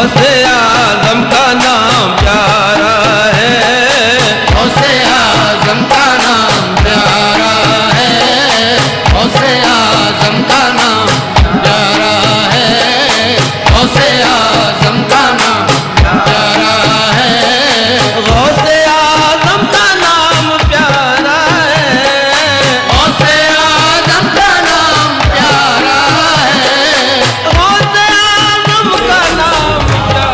غوث اعظم کا نام پیارا ہے، غوث اعظم کا نام پیارا ہے، غوث اعظم کا نام پیارا ہے، غوث اعظم کا نام پیارا ہے، غوث اعظم کا نام پیارا ہے، غوث اعظم کا نام پیارا ہے، غوث اعظم کا نام پیارا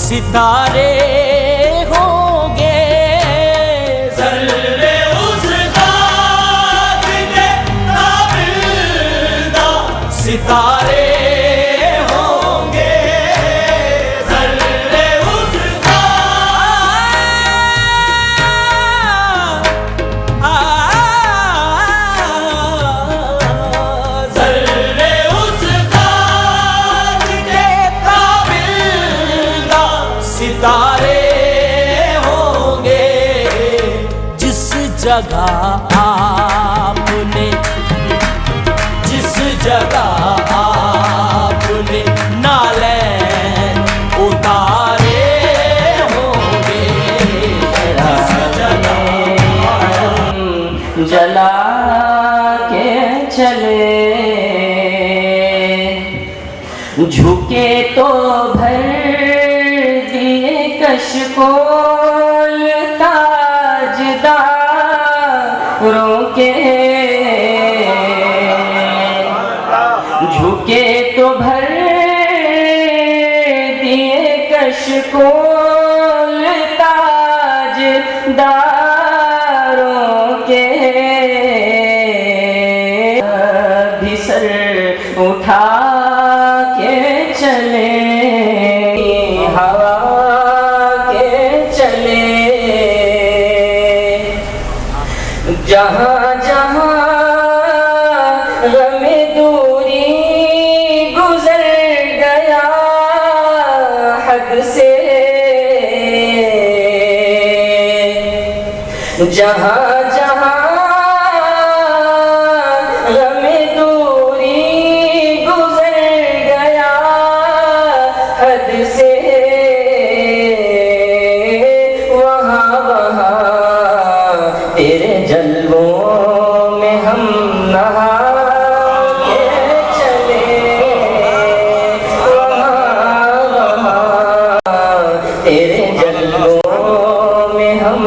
ستارے ہوں گے، ذرے اس خاک کے تابندہ ستارے ہوں گے، ذرے اس ذرے اس خاک کے تابندہ ستارے ہوں گے، جس جگہ آپ نے، جس جگہ آپ نے نالین اتارے ہوں گے، جس جگہ جلا کے چلے، جھکے تو بھر کشکول تاجداروں کے، جھکے تو بھر دیے کشکول تاجداروں کے، بھی سر اٹھا کے چلے ہوا جہاں جہاں غم دوری گزر گیا حد سے، جہاں جہاں غم دوری گزر گیا حد سے، وہاں وہاں تیرے جلووں میں ہم نہا کے چلے، وہاں وہاں تیرے جلووں میں ہم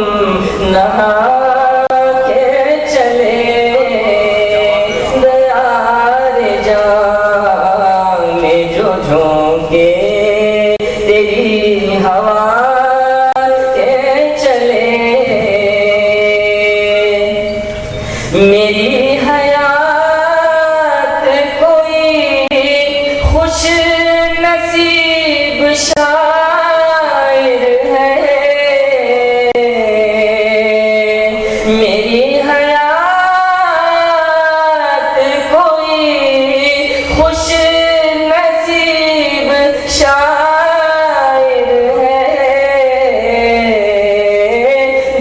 نہا کے چلے، دیار جان میں جو جھونکے تیری ہوا میری حیات کوئی خوش نصیب شاعر ہے، میری حیات کوئی خوش نصیب شاعر ہے،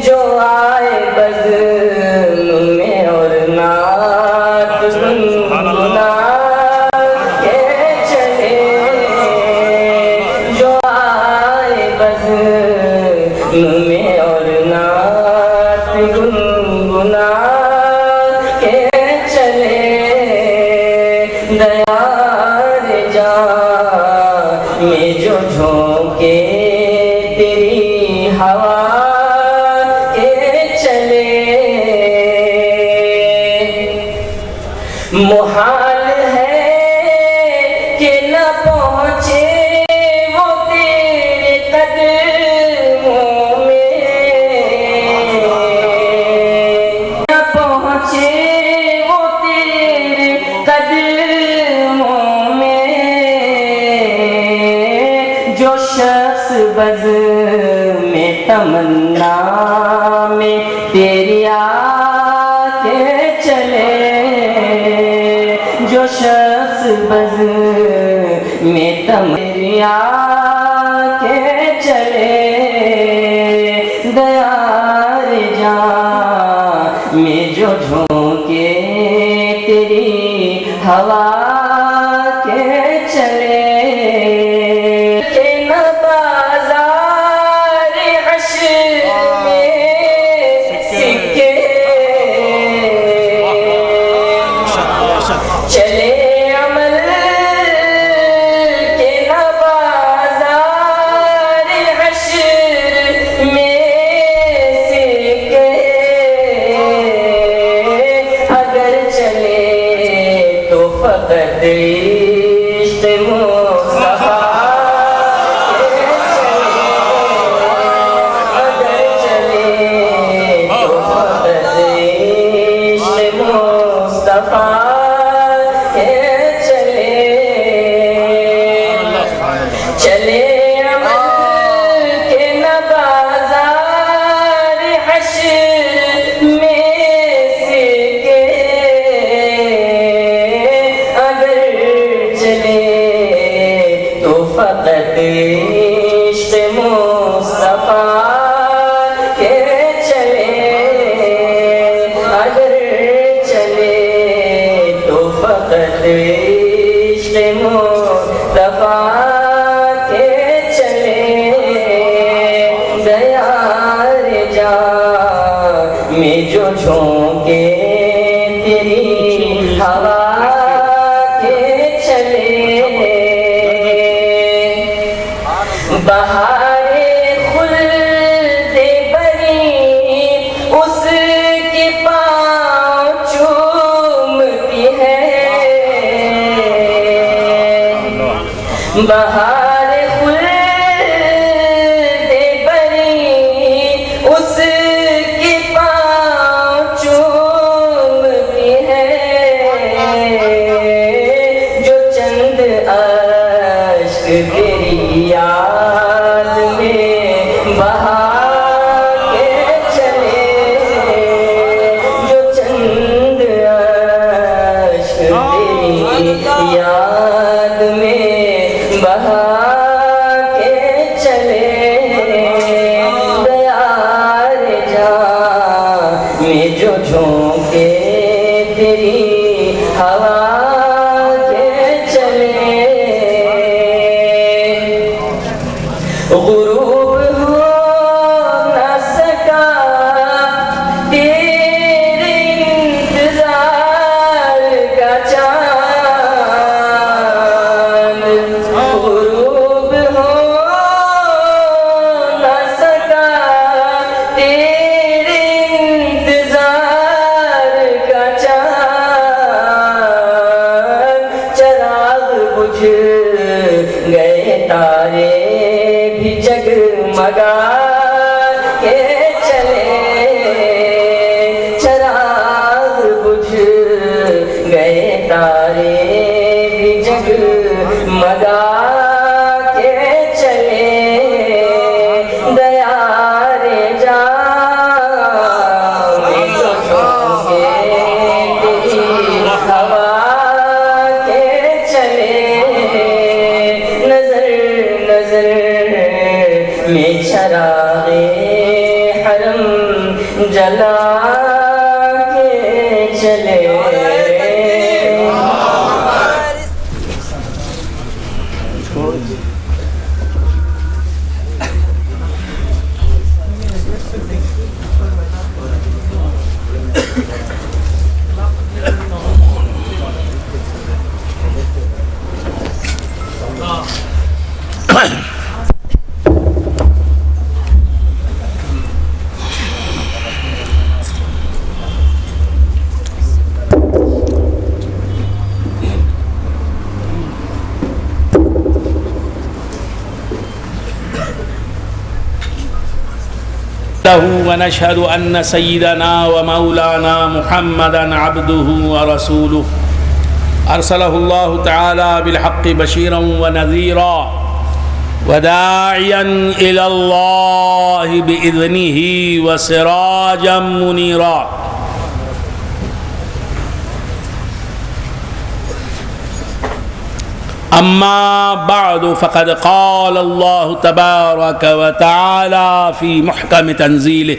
جو آئے بزم میں اور نعت گنگنا کے چلے، جو آئے بزم میں اور نعت گنگنا کے چلے، دیار جان میں جو جھونکے تیری ہوا کے چلے، محال ہے کہ نہ پہنچے وہ تیرے قدموں میں، نہ پہنچے وہ تیرے قدموں بز میں تمنا میں تیری آ کے چلے، جو شخص بز میں تیری آ کے چلے، دیار جان میں جو جھونکے تیری ہوا کے چلے، کہ نہ بازار حشر میں سکے چلے عمل، کہ نہ بازار حشر میں سکے، اگر چلے تو فقط عشق مصطفیٰ کے چلے، اگر چلے تو فقط عشق مصطفیٰ کے چلے، چلے عمل کے نہ بازار حشر میں سکے، اگر چلے تو فقط عشق مصطفیٰ کے چلے، اگر چلے تو فقط عشق مصطفیٰ کے چلے، دیار جان میں جو جھونکے تیری ہوا کے چلے، بہار خلد بری اس کی پاؤں چومتی ہے، بہار خلد بری اس کی پاؤں چومتی ہے، جو چند اشک تیری یاد میں بہا کے چلے، جو چند اشک تیری یاد میں بہا کے چلے، دیار جان میں جو جھونکے تیری ہوا کے چلے، غروب ہو نہ سکا تیرے انتظار کا چاند، غروب ہو نہ سکا تیرے انتظار کا چاند، چراغ بجھ گئے تارے بھی جگمگا کے چلے، چراغ بجھ گئے تارے بھی جگمگا کے چلے، دیار جان میں جو جھونکے تیری ہوا کے چلے، نظر نظر میں چراغ حرم جلا کے چلے، ونشهد أن سيدنا ومولانا محمدا عبده ورسوله أرسله الله تعالى بالحق بشيرا ونذيرا وداعيا إلى الله بإذنه وسراجا منيرا. أما بعد فقد قال الله تبارك وتعالى في محكم تنزيله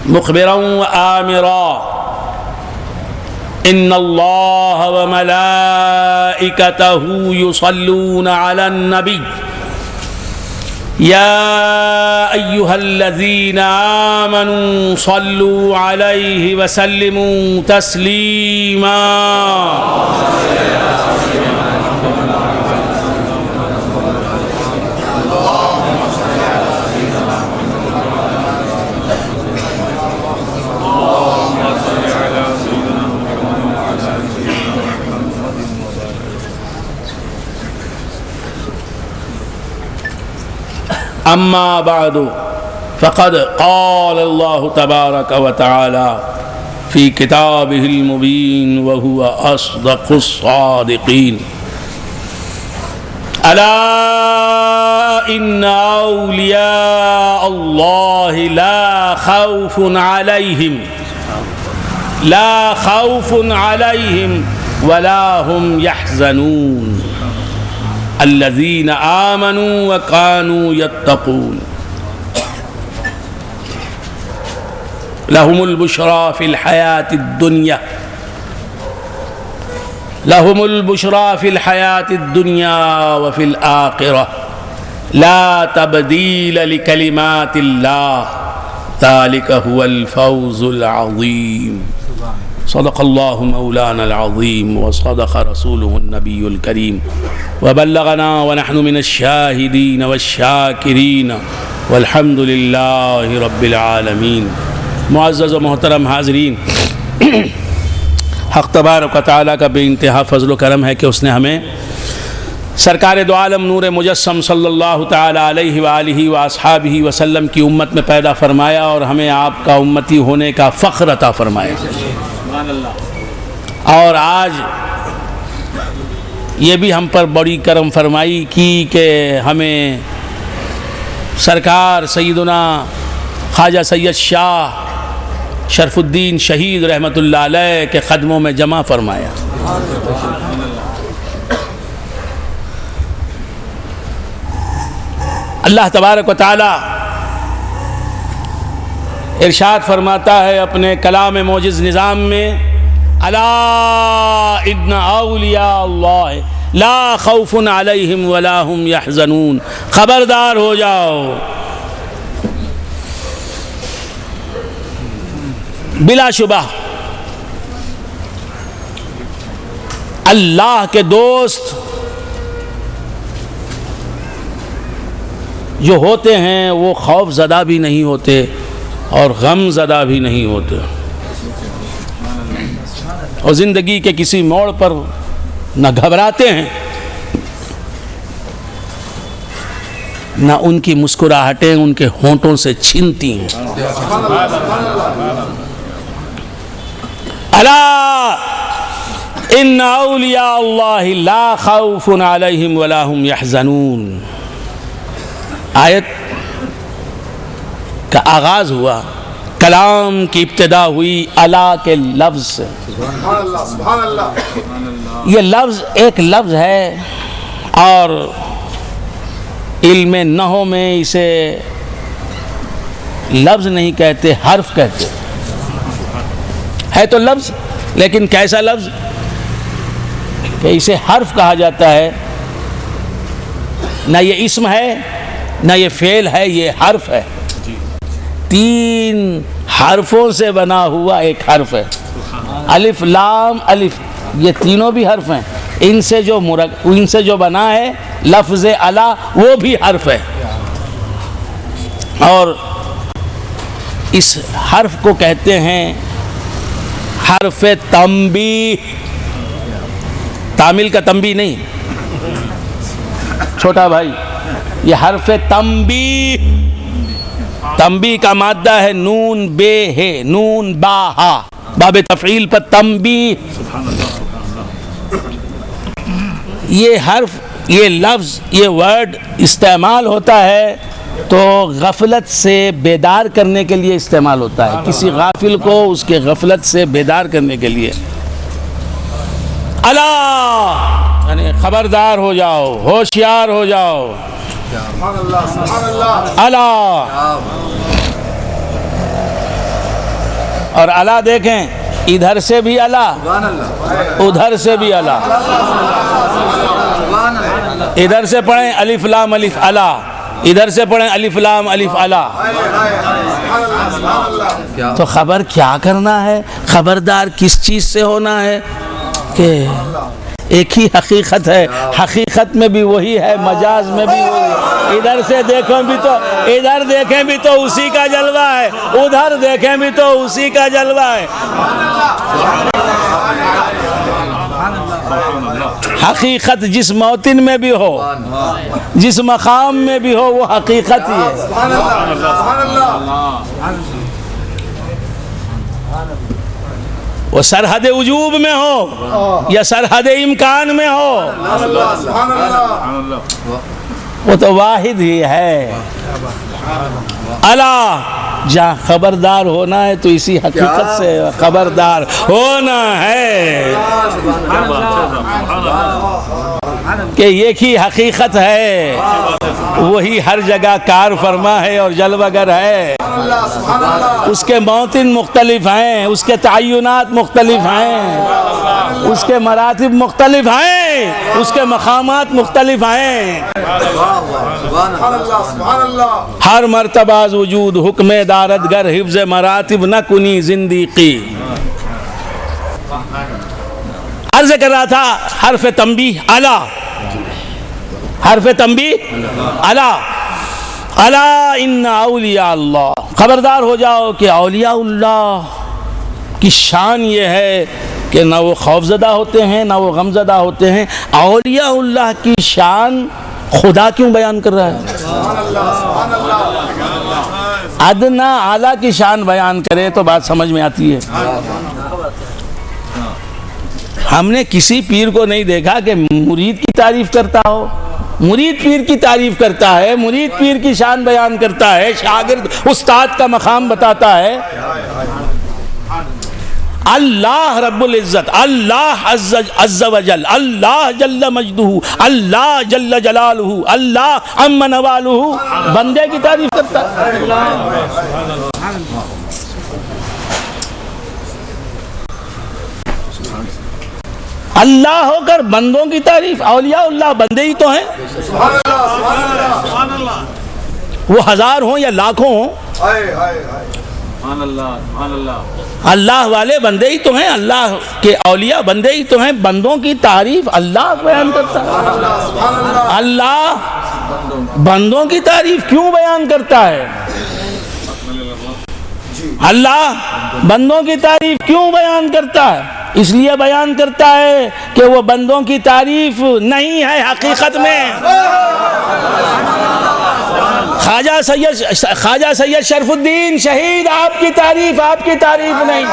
مخبرا وآمرا إن الله وملائكته يصلون على النبي يا أيها الذين آمنوا صلوا عليه وسلموا تسليما. أما بعد فقد قال الله تبارك وتعالى في كتابه المبين وهو أصدق الصادقين ألا إن أولياء الله لا خوف عليهم ولا هم يحزنون الذين آمنوا وكانوا يتقون لهم البشرى في الحياة الدنيا وفي الآخرة لا تبديل لكلمات الله ذلك هو الفوز العظيم. صدق الله مولانا العظيم وصدق رسوله النبي الكريم وبلغنا ونحن من الشاهدين والشاكرين والحمد لله رب العالمین. معزز و محترم حاضرین، حق تبارک و تعالیٰ کا بے انتہا فضل و کرم ہے کہ اس نے ہمیں سرکار دو عالم نور مجسم صلی اللہ تعالیٰ علیہ وآلہ واصحابہ وسلم کی امت میں پیدا فرمایا اور ہمیں آپ کا امتی ہونے کا فخر عطا فرمایا. اور آج یہ بھی ہم پر بڑی کرم فرمائی کی کہ ہمیں سرکار سیدنا خواجہ سید شاہ شرف الدین شہید رحمۃ اللہ علیہ کے قدموں میں جمع فرمایا. اللہ تبارک و تعالی ارشاد فرماتا ہے اپنے کلام موجز نظام میں الا ان اولیاء اللہ لا خوف علیہم ولا هم یحزنون. خبردار ہو جاؤ، بلا شبہ اللہ کے دوست جو ہوتے ہیں وہ خوف زدہ بھی نہیں ہوتے اور غم زدہ بھی نہیں ہوتے، اور زندگی کے کسی موڑ پر نہ گھبراتے ہیں نہ ان کی مسکراہٹیں ان کے ہونٹوں سے چھنتی ہیں. الا ان اولیاء اللہ لا خوف علیہم ولا هم یحزنون. آیت کا آغاز ہوا، کلام کی ابتدا ہوئی الا کے لفظ سے. یہ لفظ ایک لفظ ہے اور علم نحو میں اسے لفظ نہیں کہتے، حرف کہتے. ہے تو لفظ لیکن کیسا لفظ کہ اسے حرف کہا جاتا ہے. نہ یہ اسم ہے نہ یہ فعل ہے، یہ حرف ہے. تین حرفوں سے بنا ہوا ایک حرف ہے. الف لام الف، یہ تینوں بھی حرف ہیں. ان سے جو بنا ہے لفظ الا وہ بھی حرف ہے. اور اس حرف کو کہتے ہیں حرف تنبیہ. تامل کا تنبیہ نہیں چھوٹا بھائی، یہ حرف تنبیہ. تنبیہ کا مادہ ہے نون بے ہے، نون با ہا، باب تفعیل پر تنبیہ. یہ حرف، یہ لفظ، یہ ورڈ استعمال ہوتا ہے تو غفلت سے بیدار کرنے کے لیے استعمال ہوتا ہے، کسی غافل کو اس کے غفلت سے بیدار کرنے کے لیے۔ الا یعنی خبردار ہو جاؤ، ہوشیار ہو جاؤ۔ الا، اور الا دیکھیں، ادھر سے بھی الا، ادھر سے بھی الا۔ ادھر سے پڑھیں الف لام الف الا، ادھر سے پڑھیں الف لام الف الا۔ تو خبر کیا کرنا ہے، خبردار کس چیز سے ہونا ہے کہ ایک ہی حقیقت ہے، حقیقت میں بھی وہی ہے، مجاز میں بھی وہی ہے۔ ادھر سے دیکھیں بھی تو، ادھر دیکھیں بھی تو اسی کا جلوہ ہے، ادھر دیکھیں بھی تو اسی کا جلوہ ہے۔ حقیقت جس موطن میں بھی ہو، جس مقام میں بھی ہو، وہ حقیقت ہی ہے۔ وہ سرحد وجوب میں ہو یا سرحد امکان میں ہو، وہ تو واحد ہی ہے۔ الا، جہاں خبردار ہونا ہے تو اسی حقیقت سے خبردار ہونا ہے کہ ایک ہی حقیقت ہے، وہی ہر جگہ کار فرما ہے اور جلوہ گر ہے۔ اس کے موطن مختلف ہیں، اس کے تعینات مختلف ہیں، اس کے مراتب مختلف ہیں، اس کے مقامات مختلف ہیں۔ ہر مرتبہ از وجود حکم دارت گر، حفظ مراتب نہ کنی زندگی۔ عرض کر رہا تھا حرف تنبیہ الا، حرف تنبیہ الا، الا ان اولیاء اللہ، خبردار ہو جاؤ کہ اولیاء اللہ کی شان یہ ہے کہ نہ وہ خوفزدہ ہوتے ہیں نہ وہ غمزدہ ہوتے ہیں۔ اولیاء اللہ کی شان خدا کیوں بیان کر رہا ہے؟ ادنا اعلیٰ کی شان بیان کرے تو بات سمجھ میں آتی ہے۔ ہم نے کسی پیر کو نہیں دیکھا کہ مرید کی تعریف کرتا ہو، مرید پیر کی تعریف کرتا ہے، مرید پیر کی شان بیان کرتا ہے، شاگرد استاد کا مقام بتاتا ہے۔ اللہ رب العزت، اللہ عز و جل، اللہ جل مجدہ، اللہ جل جلالہ، اللہ عم نوالہ، بندے کی تعریف کرتا ہے۔ اللہ ہو کر بندوں کی تعریف، اولیاء اللہ بندے ہی تو ہیں، وہ ہزار ہوں یا لاکھوں ہوں، اللہ والے بندے ہی تو ہیں، اللہ کے اولیاء بندے ہی تو ہیں۔ بندوں کی تعریف اللہ بیان کرتا ہے۔ اللہ بندوں کی تعریف کیوں بیان کرتا ہے؟ اللہ بندوں کی تعریف کیوں بیان کرتا ہے؟ اس لیے بیان کرتا ہے کہ وہ بندوں کی تعریف نہیں ہے حقیقت میں۔ خواجہ سید شرف الدین شہید، آپ کی تعریف نہیں۔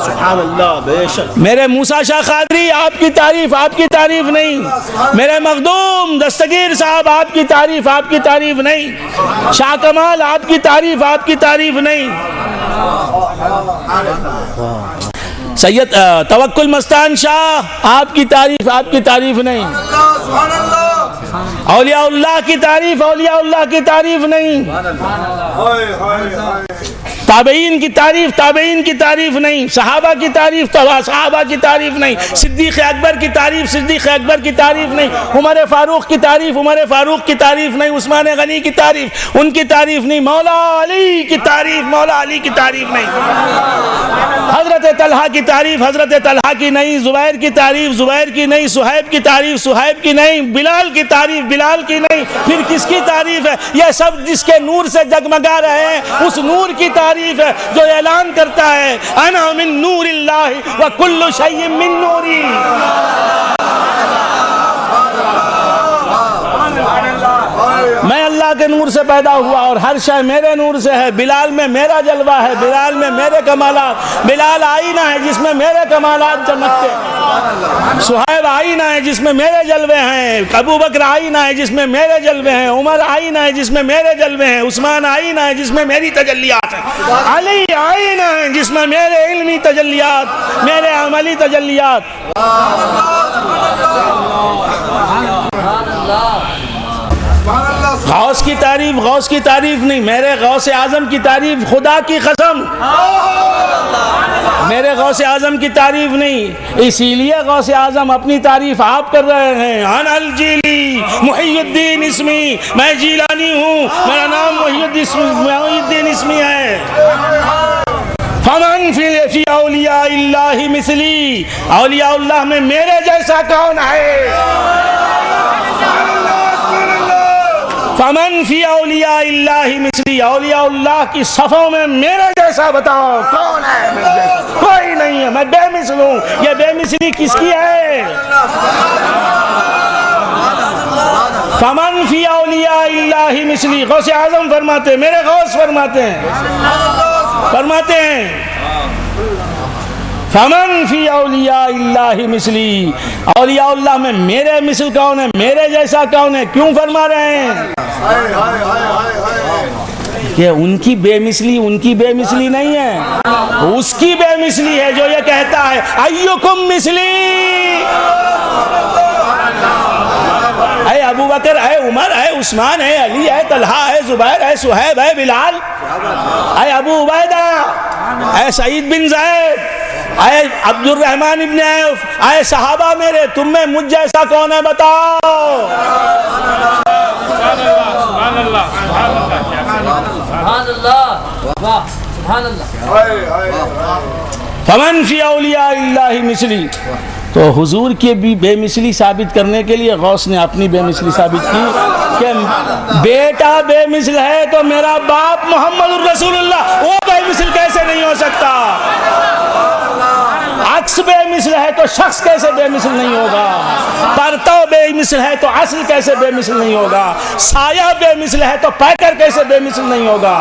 سبحان اللہ، بے شک۔ میرے موسیٰ شاہ قادری، آپ کی تعریف نہیں۔ میرے مخدوم دستگیر صاحب، آپ کی تعریف نہیں۔ شاہ کمال، آپ کی تعریف نہیں۔ سید توکل مستان شاہ، آپ کی تعریف نہیں۔ اولیاء اللہ کی تعریف نہیں۔ تابعین کی تعریف نہیں۔ صحابہ کی تعریف نہیں۔ صدیق اکبر کی تعریف نہیں۔ عمر فاروق کی تعریف نہیں۔ عثمان غنی کی تعریف، ان کی تعریف نہیں۔ مولا علی کی تعریف نہیں۔ حضرت طلحہ کی تعریف کی نہیں۔ زبیر کی تعریف کی نہیں۔ صہیب کی نہیں۔ بلال کی نہیں۔ پھر کس کی تعریف ہے؟ یہ سب جس کے نور سے جگمگا رہے ہیں، اس نور کی تعریف ہے جو اعلان کرتا ہے انا من نور اللہ وکل شیء من نوری۔ میں اللہ اللہ کے نور سے پیدا ہوا اور ہر شے میرے نور سے ہے. بلال میں میرا جلوہ ہے, بلال میں میرے کمالات. بلال آئینہ ہے جس میں میرے کمالات چمکتے ہیں. صہیب آئینہ ہے جس میں میرے جلوے ہیں. ابو بکر آئینہ ہے جس میں میرے جلوے ہیں. عمر آئینہ ہے جس میں میرے جلوے ہیں. عثمان آئینہ ہے جس میں میری تجلیات ہیں. علی آئینہ ہے جس میں میرے علمی تجلیات, میرے عملی تجلیات. غوث کی تعریف نہیں, میرے غوث اعظم کی تعریف, خدا کی قسم میرے غوث اعظم کی تعریف نہیں. اسی لیے غوث اعظم اپنی تعریف آپ کر رہے ہیں. انا الجیلی محی الدین اسمی, میں جیلانی ہوں, میرا نام محی الدین اسمی ہے. فمن فی اولیاء اللہ مثلی, اولیاء اللہ میں میرے جیسا کون ہے؟ فمن فی اولیاء اللہ مثلی, اولیاء اللہ کی صفوں میں میرے جیسا بتاؤ کون ہے؟ میرے جیسا کوئی نہیں ہے, میں بے مثل ہوں. یہ بے مثلی کس کی ہے؟ فمن فی اولیاء اللہ مثلی. غوث اعظم فرماتے ہیں, میرے غوث فرماتے ہیں فمن فی اولیاء اللہ مثلی, اولیاء اللہ میں میرے مثل کون ہے, میرے جیسا کون ہے؟ کیوں فرما رہے ہیں کہ ان کی بے مثلی نہیں ہے, اس کی بے مثلی ہے جو یہ کہتا ہے ایکم مثلی. اے ابو بکر, اے عمر, اے عثمان, اے علی, اے طلحہ, اے زبیر, اے صہیب, اے بلال, اے ابو عبیدہ, اے سعید بن زید, اے عبد الرحمن ابن عوف, اے صحابہ میرے, تم میں مجھ جیسا کون ہے بتاؤ؟ سبحان اللہ, سبحان اللہ. فمن فی اولیاء اللہ مثلی. تو حضور کی بھی بے مثلی ثابت کرنے کے لیے غوث نے اپنی بے مثلی ثابت کی کہ بیٹا بے مثل ہے تو میرا باپ محمد الرسول اللہ وہ بے مثل کیسے نہیں ہو سکتا؟ عکس بے مثل ہے تو شخص کیسے بے مثل نہیں ہوگا؟ پرتو بے مثل ہے تو اصل کیسے بے مثل نہیں ہوگا؟ سایہ بے مثل ہے تو پیکر کیسے بے مثل نہیں ہوگا؟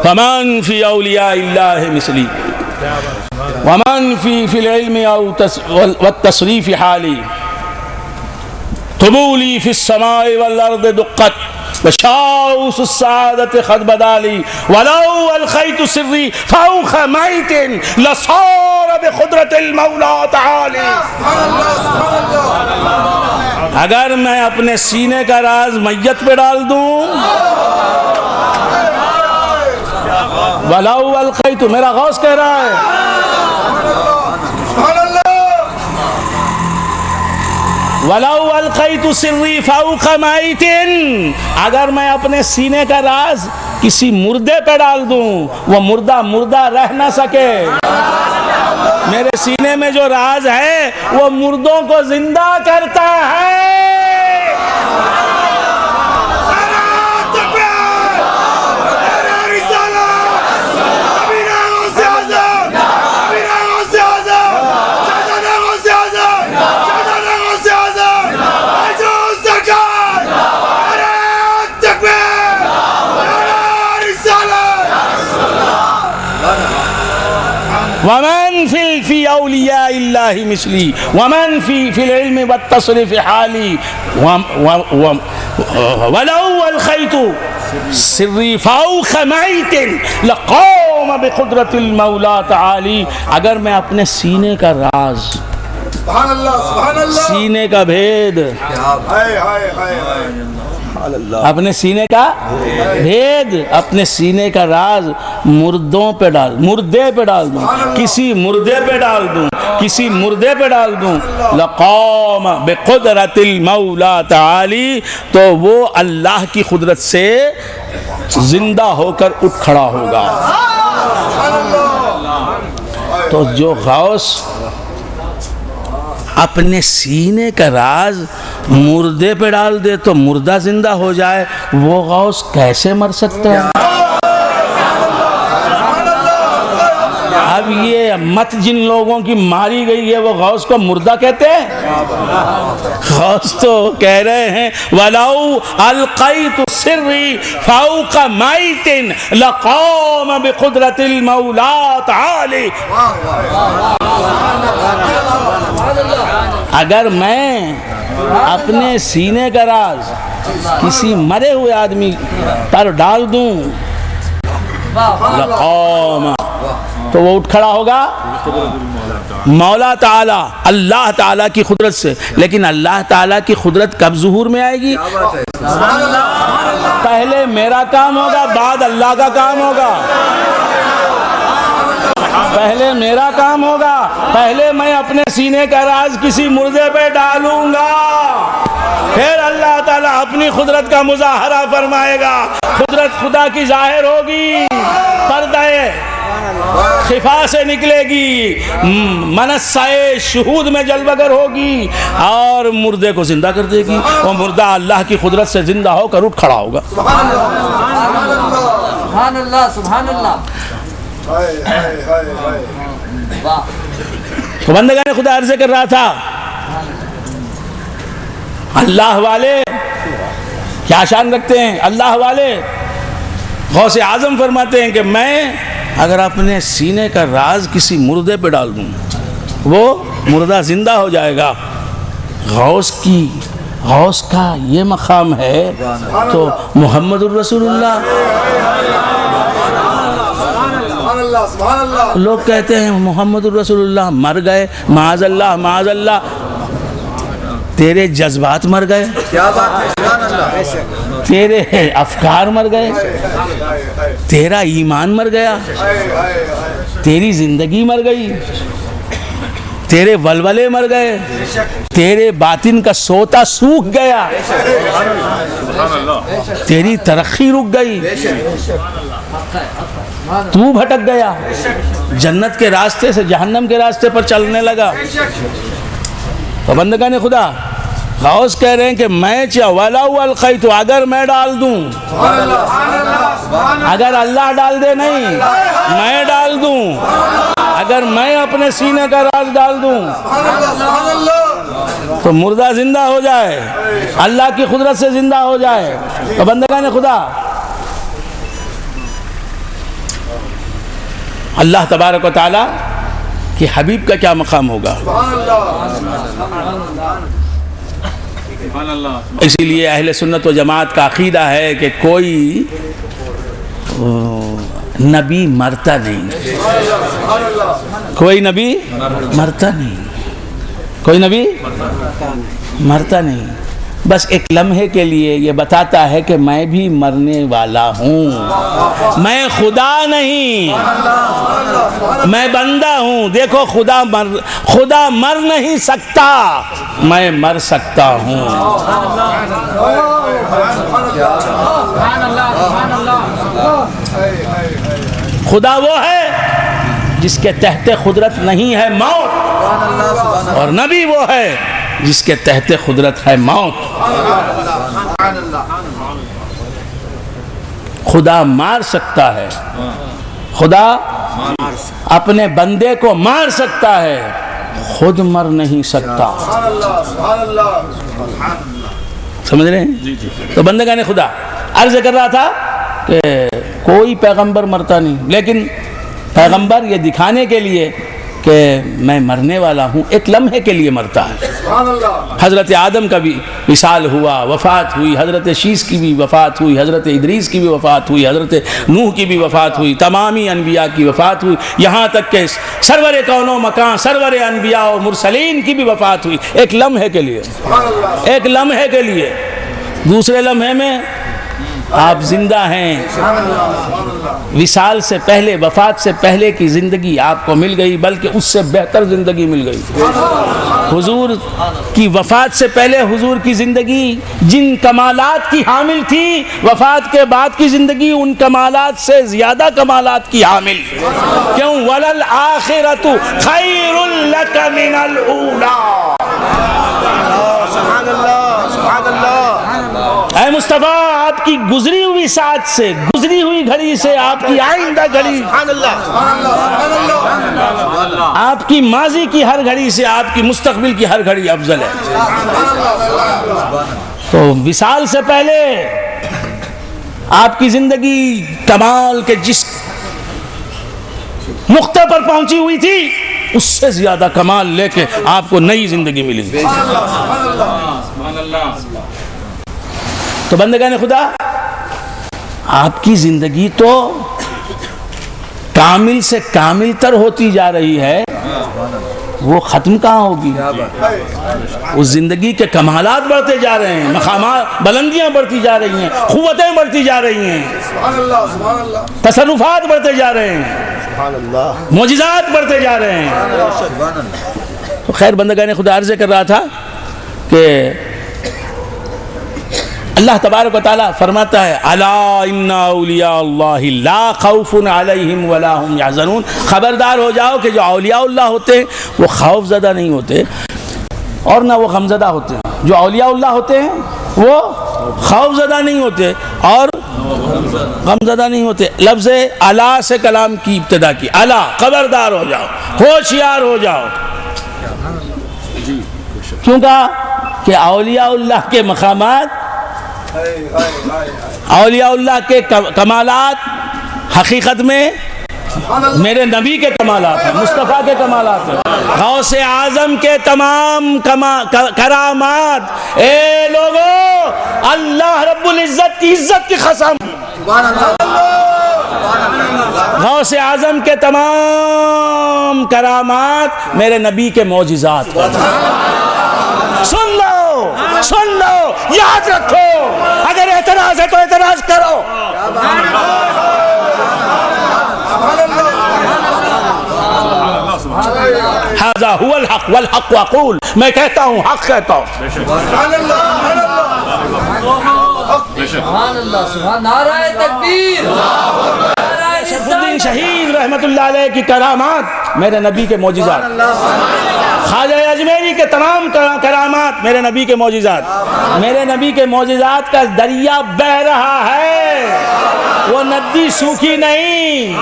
فمن فی اولیاء اللہ مثلی ومن فی العلم والتصریف حالی طبولی فی السماء والارض دقت وشاؤس السعادت خد بدالی ولو الخیت سری فوق میت لصار بقدرت المولا تعالی. اگر میں اپنے سینے کا راز میت پہ ڈال دوں وَلَوْ الْخَيْتُ, میرا غوث کہہ رہا ہے وَلَوْ الْخَيْتُ سِرِّي فَوْقَ مَيْتٍ, اگر میں اپنے سینے کا راز کسی مردے پہ ڈال دوں وہ مردہ رہ نہ سکے. میرے سینے میں جو راز ہے وہ مردوں کو زندہ کرتا ہے. ومن فی اولیاء اللہ مثلی ومن فی العلم والتصریف حالی ولو الخیت سری فوق میت لقوم بقدرت المولا تعالی. اگر میں اپنے سینے کا راز, سینے کا بھید, اپنے سینے کا بھید, اپنے سینے کا راز مردے پہ ڈال دوں, کسی مردے پہ ڈال دوں لقوم بقدرت المولا تعالی, تو وہ اللہ کی قدرت سے زندہ ہو کر اٹھ کھڑا ہوگا. تو جو غوث اپنے سینے کا راز مردے پہ ڈال دے تو مردہ زندہ ہو جائے, وہ غوث کیسے مر سکتا ہے؟ اب یہ مت جن لوگوں کی ماری گئی ہے وہ غوث کو مردہ کہتے ہیں؟ غوث تو کہہ رہے ہیں وَلَوْ أَلْقَيْتُ سِرِّي فَوْقَ مَيْتٍ لَقَامَ بِقُدْرَةِ الْمَوْلَى تَعَالِ. اگر میں اپنے سینے کا راز کسی مرے ہوئے آدمی پر ڈال دوں لقام، تو وہ اٹھ کھڑا ہوگا مولا تعالی، اللہ تعالیٰ کی قدرت سے. لیکن اللہ تعالیٰ کی قدرت کب ظہور میں آئے گی؟ پہلے میرا کام ہوگا، بعد اللہ کا کام ہوگا. پہلے میرا کام ہوگا، پہلے میں اپنے سینے کا راز کسی مردے پہ ڈالوں گا، پھر اللہ تعالیٰ اپنی قدرت کا مظاہرہ فرمائے گا. قدرت خدا کی ظاہر ہوگی، پردہ خفا سے نکلے گی، منصۂ شہود میں جلوگر ہوگی اور مردے کو زندہ کر دے گی. وہ مردہ اللہ کی قدرت سے زندہ ہو کر اٹھ کھڑا ہوگا. سبحان اللہ سبحان اللہ. تو بندگان خدا عرض کر رہا تھا اللہ والے کیا شان رکھتے ہیں. اللہ والے غوث اعظم فرماتے ہیں کہ میں اگر اپنے سینے کا راز کسی مردے پہ ڈال دوں وہ مردہ زندہ ہو جائے گا. غوث کا یہ مقام ہے تو محمد الرسول اللہ. لوگ کہتے ہیں محمد الرسول اللہ مر گئے، معاذ اللہ معاذ اللہ. تیرے جذبات مر گئے، تیرے افکار مر گئے، تیرا ایمان مر گیا، تیری زندگی مر گئی، تیرے ولولے مر گئے، تیرے باطن کا سوتا سوکھ گیا، تیری ترقی رک گئی، تو بھٹک گیا، جنت کے راستے سے جہنم کے راستے پر چلنے لگا. تو بندگان خدا غوث کہہ رہے ہیں کہ میں وَلَوْ أَلْقَيْتُ، اگر میں ڈال دوں، اگر اللہ ڈال دے نہیں میں ڈال دوں، اگر میں اپنے سینے کا راز ڈال دوں تو مردہ زندہ ہو جائے، اللہ کی قدرت سے زندہ ہو جائے. تو بندگان خدا اللہ تبارک و تعالی کہ حبیب کا کیا مقام ہوگا. اسی لیے اہل سنت و جماعت کا عقیدہ ہے کہ کوئی نبی مرتا نہیں، کوئی نبی مرتا نہیں، کوئی نبی مرتا نہیں. بس ایک لمحے کے لیے یہ بتاتا ہے کہ میں بھی مرنے والا ہوں، میں خدا نہیں، میں بندہ ہوں. دیکھو خدا مر نہیں سکتا، میں مر سکتا ہوں. خدا وہ ہے جس کے تحت قدرت نہیں ہے موت، اور نبی وہ ہے جس کے تحت قدرت ہے موت. خدا مار سکتا ہے، خدا اپنے بندے کو مار سکتا ہے، خود مر نہیں سکتا. سمجھ رہے ہیں؟ تو بندگان خدا عرض کر رہا تھا کہ کوئی پیغمبر مرتا نہیں، لیکن پیغمبر یہ دکھانے کے لیے کہ میں مرنے والا ہوں ایک لمحے کے لیے مرتا ہے. حضرت آدم کا بھی وصال ہوا، وفات ہوئی، حضرت شیس کی بھی وفات ہوئی، حضرت ادریس کی بھی وفات ہوئی، حضرت نوح کی بھی وفات ہوئی، تمامی انبیاء کی وفات ہوئی، یہاں تک کہ سرور کون و مکان سرور انبیاء و مرسلین کی بھی وفات ہوئی ایک لمحے کے لیے، ایک لمحے کے لیے. دوسرے لمحے میں آپ زندہ ہیں. وصال سے پہلے، وفات سے پہلے کی زندگی آپ کو مل گئی، بلکہ اس سے بہتر زندگی مل گئی. حضور کی وفات سے پہلے حضور کی زندگی جن کمالات کی حامل تھی، وفات کے بعد کی زندگی ان کمالات سے زیادہ کمالات کی حامل. کیوں؟ وَلَلْآخِرَةُ خَيْرٌ لَكَ مِنَ الْأُولَىٰ. اے مصطفیٰ آپ کی گزری ہوئی ساعت سے، گزری ہوئی گھڑی سے آپ کی آئندہ گھڑی، آپ کی ماضی کی ہر گھڑی سے آپ کی مستقبل کی ہر گھڑی افضل ہے۔ تو وصال سے پہلے آپ کی زندگی کمال کے جس نقطے پر پہنچی ہوئی تھی اس سے زیادہ کمال لے کے آپ کو نئی زندگی ملی۔ تو بندگان خدا، آپ کی زندگی تو کامل سے کامل تر ہوتی جا رہی ہے، وہ ختم کہاں ہوگی؟ اس زندگی کے کمالات بڑھتے جا رہے ہیں، مقامات، بلندیاں بڑھتی جا رہی ہیں، قوتیں بڑھتی جا رہی ہیں، تصرفات بڑھتے جا رہے ہیں، معجزات بڑھتے جا رہے ہیں۔ تو خیر بندگان خدا عرض کر رہا تھا کہ اللہ تبارک و تعالیٰ فرماتا ہے الا ان اولیاء اللہ لا خوف علیہم ولا هم یحزنون، خبردار ہو جاؤ کہ جو اولیاء اللہ ہوتے ہیں وہ خوف زدہ نہیں ہوتے اور نہ وہ غمزدہ ہوتے ہیں۔ جو اولیاء اللہ ہوتے ہیں وہ خوف زدہ نہیں ہوتے اور غمزدہ نہیں ہوتے۔ لفظ الا سے کلام کی ابتدا کی، الا خبردار ہو جاؤ، ہوشیار ہو جاؤ۔ کیوں کہا؟ کہ اولیاء اللہ کے مقامات، اولیاء اللہ کے کمالات حقیقت میں میرے نبی کے کمالات ہیں، مصطفیٰ کے کمالات ہیں، غوث اعظم کے تمام کرامات۔ اے لوگو، اللہ رب العزت کی عزت کی قسم، غوث اعظم کے تمام کرامات میرے نبی کے معجزات۔ سن لو، یاد رکھو، اگر اعتراض ہے تو اعتراض کرو۔ ھذا ھو الحق والحق اقول، میں کہتا ہوں حق کہتا ہوں۔ سبحان اللہ، سبحان نعرہ تکبیر، شرف الدین شہید رحمت اللہ علیہ کی کرامات میرے نبی کے معجزات، خواجہ اجمیری کے تمام کرامات میرے نبی کے معجزات۔ میرے نبی کے معجزات کا دریا بہہ رہا ہے، وہ ندی سوکھی نہیں،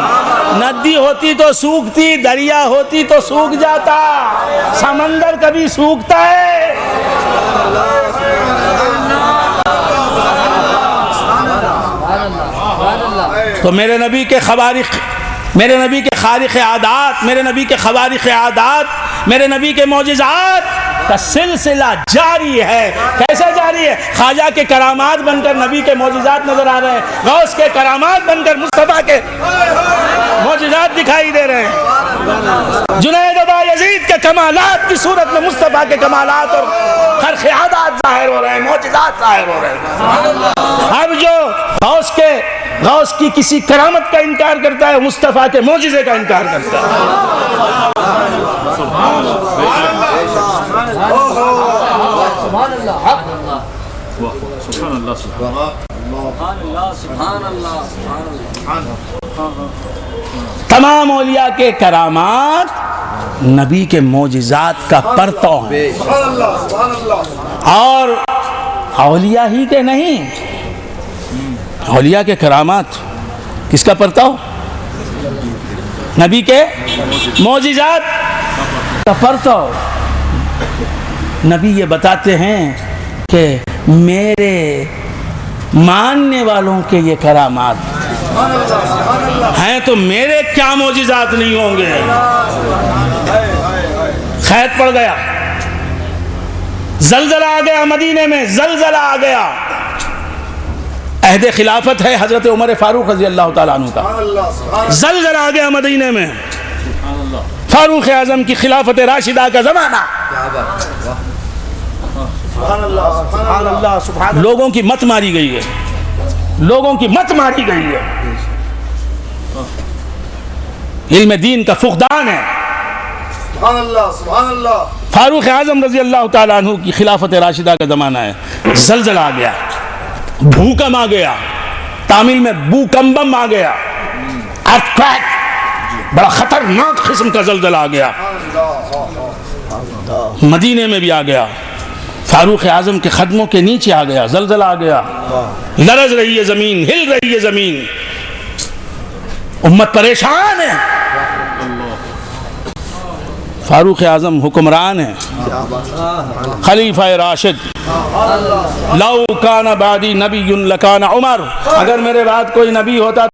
ندی ہوتی تو سوکھتی، دریا ہوتی تو سوکھ جاتا، سمندر کبھی سوکھتا ہے؟ تو میرے نبی کے خوارق، میرے نبی کے خارق عادات، میرے نبی کے خوارق عادات، میرے نبی کے معجزات کا سلسلہ جاری ہے۔ کیسے جاری ہے؟ خواجہ کے کرامات بن کر نبی کے معجزات نظر آ رہے ہیں، غوث کے کرامات بن کر مصطفیٰ کے معجزات دکھائی دے رہے ہیں، جنید و بایزید کے کمالات کی صورت میں مصطفیٰ کے کمالات اور خرق عادات ظاہر ہو رہے ہیں، معجزات ظاہر ہو رہے ہیں۔ اب جو غوث کی کسی کرامت کا انکار کرتا ہے، مصطفیٰ کے معجزے کا انکار کرتا ہے۔ تمام اولیاء کے کرامات نبی کے معجزات کا پرتو ہیں، اور اولیاء ہی کے نہیں، اولیاء کے کرامات کس کا پرتو؟ نبی کے معجزات کا پرتو۔ نبی یہ بتاتے ہیں کہ میرے ماننے والوں کے یہ کرامات ہیں تو میرے کیا معجزات نہیں ہوں گے۔ قحط پڑ گیا، زلزلہ آ گیا، مدینے میں زلزلہ آ گیا، عہد خلافت ہے حضرت عمر فاروق رضی اللہ تعالیٰ عنہ کا، زلزلہ آ گیا مدینے میں، فاروق اعظم کی خلافت راشدہ کا زمانہ، لوگوں کی مت ماری گئی ہے، لوگوں کی مت ماری گئی ہے، علم دین کا فقدان ہے۔ فاروق اعظم رضی اللہ تعالیٰ عنہ کی خلافت راشدہ کا زمانہ ہے، زلزلہ آ گیا، بھوکم آ گیا، تامل میں بھوکمبم آ گیا، ارتھکویک، بڑا خطرناک قسم کا زلزلہ آ گیا، مدینے میں بھی آ گیا۔ فاروق اعظم کے قدموں کے نیچے آ گیا، زلزلہ آ گیا، لرز رہی ہے زمین، ہل رہی ہے زمین، امت پریشان ہے۔ فاروق اعظم حکمران ہیں، خلیفہ راشد، لو کان بعدی نبی لکان عمر، اگر میرے بعد کوئی نبی ہوتا